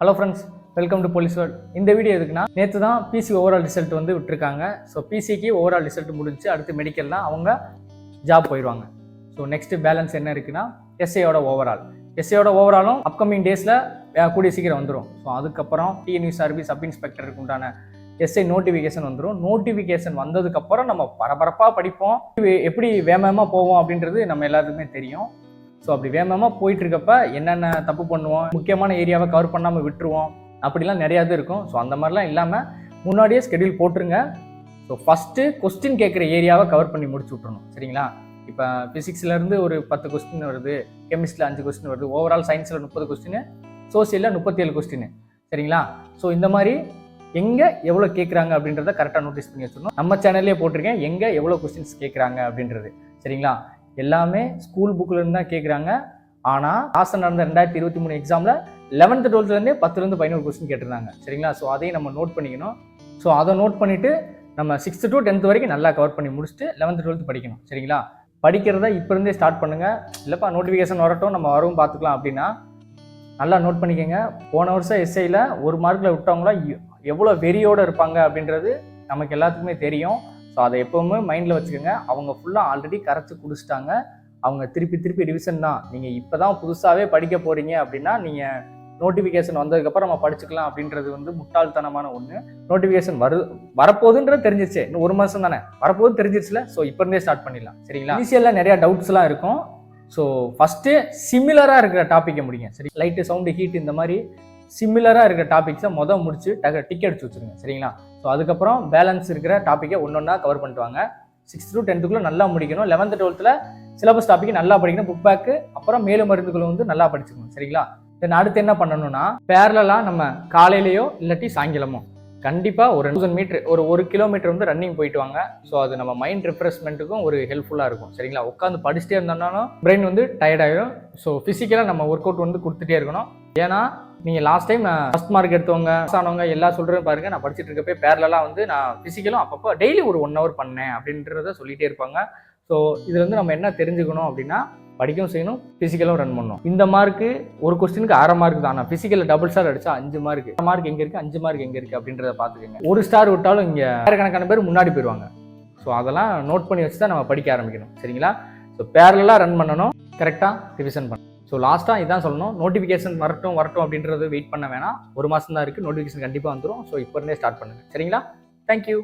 Hello friends, welcome to police world. இந்த video எதுக்குன்னா, நேற்று தான் பிசி ஓவரால் ரிசல்ட் வந்து விட்டுருக்காங்க. ஸோ பிசிக்கு ஓவரால் ரிசல்ட் முடிஞ்சு அடுத்து மெடிக்கல்லாம் அவங்க ஜாப் போயிடுவாங்க. ஸோ நெக்ஸ்ட்டு பேலன்ஸ் என்ன இருக்குன்னா எஸ்ஐயோட ஓவராலும் அப்கமிங் டேஸில் கூடிய சீக்கிரம் வந்துடும். ஸோ அதுக்கப்புறம் டிஎன்யூஎஸ்ஆர்பி சப் இன்ஸ்பெக்டருக்கு உண்டான எஸ்ஐ நோட்டிஃபிகேஷன் வந்துடும். நோட்டிஃபிகேஷன் வந்ததுக்கப்புறம் நம்ம பரபரப்பாக படிப்போம், எப்படி வேகமாக போவோம் அப்படின்றது நம்ம எல்லாருக்குமே தெரியும். ஸோ அப்படி வேகமாக போயிட்டு இருக்கப்ப என்னென்ன தப்பு பண்ணுவோம், முக்கியமான ஏரியாவை கவர் பண்ணாமல் விட்டுருவோம், அப்படிலாம் நிறையா இது இருக்கும். ஸோ அந்த மாதிரிலாம் இல்லாமல் முன்னாடியே ஸ்கெடியூல் போட்டுருங்க. ஸோ ஃபஸ்ட்டு கொஸ்டின் கேட்குற ஏரியாவை கவர் பண்ணி முடிச்சு விட்றணும். சரிங்களா? இப்போ ஃபிசிக்ஸ்லேருந்து ஒரு 10 கொஸ்டின் வருது, கெமிஸ்ட்ரியில் 5 கொஸ்டின் வருது, ஓவரால் சயின்ஸில் 30 கொஸ்டின், சோசியலில் 37 கொஸ்டின். சரிங்களா? ஸோ இந்த மாதிரி எங்கே எவ்வளோ கேட்குறாங்க அப்படின்றத கரெக்டாக நோட்டீஸ் பண்ணி வச்சுருந்தோம். நம்ம சேனல்லே போட்டிருக்கேன் எங்கே எவ்வளோ கொஸ்டின்ஸ் கேட்குறாங்க அப்படின்றது. சரிங்களா? எல்லாமே ஸ்கூல் புக்கில் இருந்து தான் கேட்குறாங்க. ஆனால் லாஸ்ட் நடந்த 2023 எக்ஸாமில் 11th 12th 10லேருந்து 11 கொஸ்டின் கேட்டிருந்தாங்க. சரிங்களா? ஸோ அதையும் நம்ம நோட் பண்ணிக்கணும். ஸோ அதை நோட் பண்ணிவிட்டு நம்ம 6th to 10th வரைக்கும் நல்லா கவர் பண்ணி முடிச்சுட்டு 11th 12th படிக்கணும். சரிங்களா? படிக்கிறத இப்போ இருந்தே ஸ்டார்ட் பண்ணுங்கள். இல்லைப்பா நோட்டிஃபிகேஷன் வரட்டும் நம்ம வரவும் பார்த்துக்கலாம் அப்படின்னா நல்லா நோட் பண்ணிக்கோங்க. போன வருஷம் எஸ்ஐயில் 1 மார்க்கில் விட்டவங்களாம் எவ்வளோ வெறியோடு இருப்பாங்க அப்படின்றது நமக்கு எல்லாத்துக்குமே தெரியும். ஸோ அதை எப்போவுமே மைண்டில் வச்சுக்கோங்க. அவங்க ஃபுல்லாக ஆல்ரெடி கரைச்சி குடிச்சிட்டாங்க. அவங்க திருப்பி ரிவிஷன் தான். நீங்கள் இப்போ தான் புதுசாகவே படிக்க போகிறீங்க அப்படின்னா நீங்கள் நோட்டிஃபிகேஷன் வந்ததுக்கப்புறம் நம்ம படிச்சுக்கலாம் அப்படின்றது வந்து முட்டாள்தனமான ஒன்று. நோட்டிஃபிகேஷன் வரப்போகுதுன்றது தெரிஞ்சிருச்சு. இன்னும் 1 மாதம் தானே, வரப்போகுது தெரிஞ்சிருச்சுல. ஸோ இப்போ இருந்தே ஸ்டார்ட் பண்ணிடலாம். சரிங்களா? ஈஸியெல்லாம் நிறையா டவுட்ஸ்லாம் இருக்கும். ஸோ ஃபஸ்ட்டு சிமிலராக இருக்கிற டாப்பிக்கை முடிங்க. சரி, லைட்டு சவுண்டு ஹீட் இந்த மாதிரி சிமிலராக இருக்கிற டாபிக்ஸை முடிச்சு டிக் அடிச்சு வச்சுருங்க. சரிங்களா? ஸோ அதுக்கப்புறம் பேலன்ஸ் இருக்கிற டாப்பிக்கை ஒன்றா கவர் பண்ணிட்டு வாங்க. 6th to 10th நல்லா முடிக்கணும். 11th 12th சிலபஸ் டாப்பிக்கை நல்லா படிக்கணும். புக் பேக்கு அப்புறம் மேலும் மருந்துகளை வந்து நல்லா படிச்சுக்கணும். சரிங்களா? தென் அடுத்து என்ன பண்ணணும்னா, பேரலாக நம்ம காலையிலையோ இல்லாட்டி சாயங்காலமோ கண்டிப்பாக ஒரு 1000 மீட்டர் ஒரு கிலோமீட்டர் வந்து ரன்னிங் போயிட்டு வாங்க. ஸோ அது நம்ம மைண்ட் ரிஃப்ரெஷ்மெண்ட்டுக்கும் ஒரு ஹெல்ப்ஃபுல்லாக இருக்கும். சரிங்களா? உட்காந்து படிச்சுட்டே இருந்தோம்னாலும் பிரெயின் வந்து டயர்ட் ஆகிடும். ஸோ ஃபிசிக்கலாக நம்ம ஒர்க் அவுட் வந்து கொடுத்துட்டே இருக்கணும். ஏன்னா நீங்கள் லாஸ்ட் டைம் நான் ஃபஸ்ட் மார்க் எடுத்தவங்க பாஸ் ஆனவங்க எல்லாம் சொல்கிறேன் பாருங்கள். நான் படிச்சுட்டு இருக்கப்பே பேரலாக வந்து நான் ஃபிசிக்கலும் அப்பப்போ டெய்லி ஒரு 1 hour பண்ணேன் அப்படின்றத சொல்லிகிட்டே இருப்பாங்க. ஸோ இதில் வந்து நம்ம என்ன தெரிஞ்சுக்கணும் அப்படின்னா, படிக்கவும் செய்யணும், ஃபிசிக்கலும் ரன் பண்ணணும். இந்த மார்க்கு ஒரு கொஸ்டினுக்கு 1/2 மார்க் தான். ஆனால் ஃபிசிக்கலில் டபுள் ஸ்டார் அடித்தா 5 மார்க். 1 மார்க் எங்கே இருக்குது, 5 மார்க் எங்கே இருக்குது அப்படின்றத பார்த்துக்கோங்க. 1 ஸ்டார் விட்டாலும் இங்கே ஆயிரக்கணக்கான பேர் முன்னாடி போயிடுவாங்க. ஸோ அதெல்லாம் நோட் பண்ணி வச்சு தான் நம்ம படிக்க ஆரம்பிக்கணும். சரிங்களா? ஸோ பேரலாக ரன் பண்ணணும், கரெக்டாக ரிவிஷன் பண்ணணும். ஸோ லாஸ்ட்டாக இதான் சொல்லணும். நோட்டிஃபிகேஷன் வரட்டும் அப்படின்றது வெயிட் பண்ண வேணாம். 1 மாதம் தான் இருக்குது. நோட்டிஃபிகேஷன் கண்டிப்பாக வந்துடும். ஸோ இப்போ இருந்தே ஸ்டார்ட் பண்ணுங்கள். சரிங்களா? தேங்க்யூ.